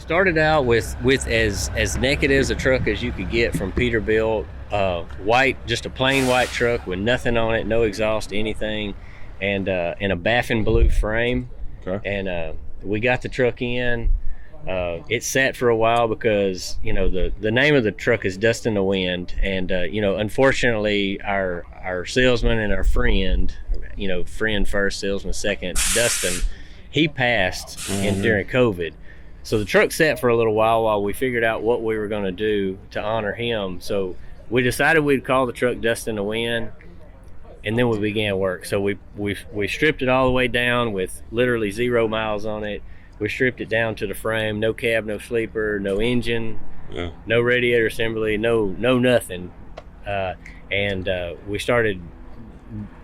Started out with as naked as a truck as you could get from Peterbilt, white, just a plain white truck with nothing on it, no exhaust, anything, and a Baffin Blue frame. Okay. And we got the truck in. It sat for a while because the name of the truck is Dustn the Wind, and unfortunately our salesman and our friend, friend first, salesman second, Dustin, he passed during COVID. So the truck sat for a little while we figured out what we were going to do to honor him. So we decided we'd call the truck Dustn the Wind, and then we began work. So we stripped it all the way down with literally 0 miles on it. We stripped it down to the frame, no cab, no sleeper, no engine, no radiator assembly, no nothing. And we started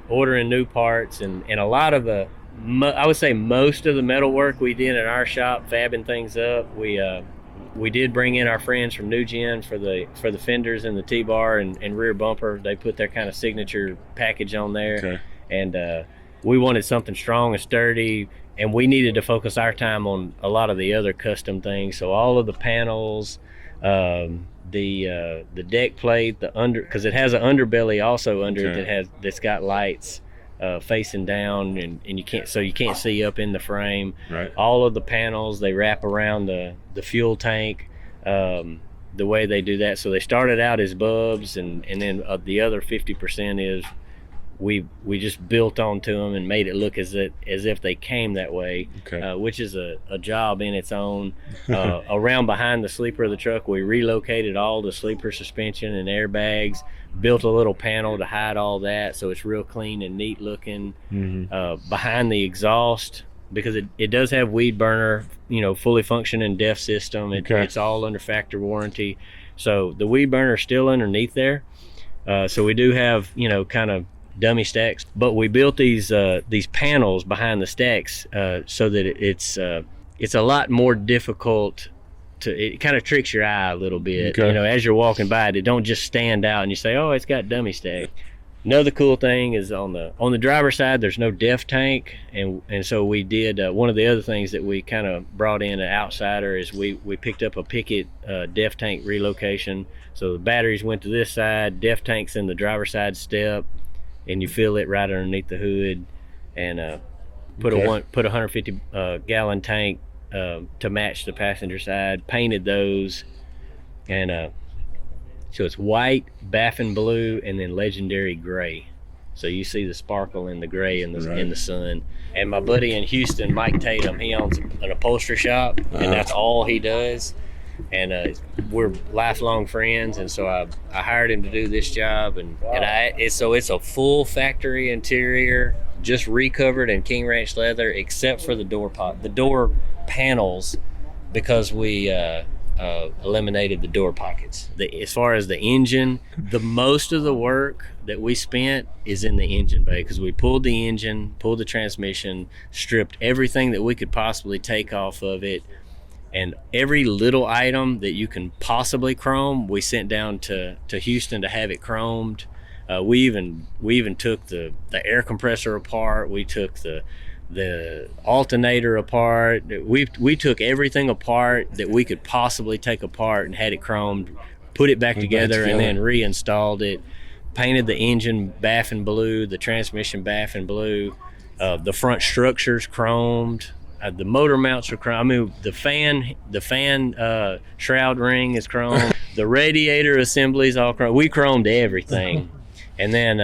ordering new parts, and a lot of I would say most of the metal work we did in our shop, fabbing things up. We did bring in our friends from New Gen for the fenders and the T-bar and rear bumper. They put their kind of signature package on there. Okay. And we wanted something strong and sturdy, and we needed to focus our time on a lot of the other custom things. So all of the panels, the deck plate, because it has an underbelly also under it that's got lights facing down, and you can't see up in the frame. Right. All of the panels, they wrap around the fuel tank, the way they do that. So they started out as bulbs, and then the other 50% is we just built onto them and made it look as if they came that way. Okay. Which is a job in its own. Around behind the sleeper of the truck, we relocated all the sleeper suspension and airbags, built a little panel to hide all that, so it's real clean and neat looking. Behind the exhaust, because it does have weed burner, fully functioning DEF system. It's all under factory warranty, so the weed burner is still underneath there. So we do have kind of dummy stacks, but we built these panels behind the stacks so that it's a lot more difficult it kind of tricks your eye a little bit. As you're walking by it don't just stand out and you say, oh, it's got dummy stack. Another cool thing is on the driver's side, there's no DEF tank, and so we did one of the other things that we kind of brought in an outsider is we picked up a Pickett DEF tank relocation. So the batteries went to this side, DEF tank's in the driver's side step, and you fill it right underneath the hood, and put a 150 gallon tank to match the passenger side. Painted those, and so it's white, Baffin Blue, and then legendary gray. So you see the sparkle in the gray in the sun. And my buddy in Houston, Mike Tatum, he owns an upholstery shop, and that's all he does. And we're lifelong friends, and so I hired him to do this job, so it's a full factory interior, just recovered in King Ranch leather, except for the door panels, because we eliminated the door pockets. As far as the engine, the most of the work that we spent is in the engine bay, because we pulled the engine, pulled the transmission, stripped everything that we could possibly take off of it. And every little item that you can possibly chrome, we sent down to Houston to have it chromed. We even took the air compressor apart. We took the alternator apart. We took everything apart that we could possibly take apart and had it chromed, put it back together, and then reinstalled it. Painted the engine Baffin Blue, the transmission Baffin Blue, the front structure's chromed. The motor mounts are chromed. I mean, the fan shroud ring is chromed. The radiator assembly's all chromed. We chromed everything, and then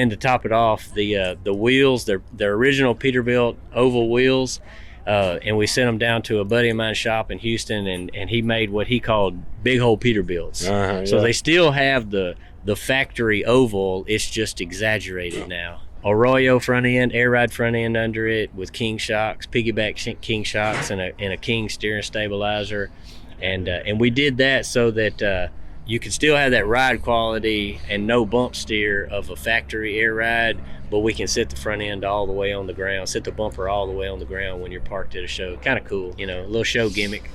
to top it off, the wheels, they're original Peterbilt oval wheels, and we sent them down to a buddy of mine's shop in Houston, and he made what he called big hole Peterbilts. So they still have the factory oval. It's just exaggerated now. Arroyo front end, air ride front end under it with King shocks, piggyback King shocks, and a King steering stabilizer, and we did that so that you could still have that ride quality and no bump steer of a factory air ride, but we can sit the front end all the way on the ground, sit the bumper all the way on the ground when you're parked at a show. Kind of cool, a little show gimmick.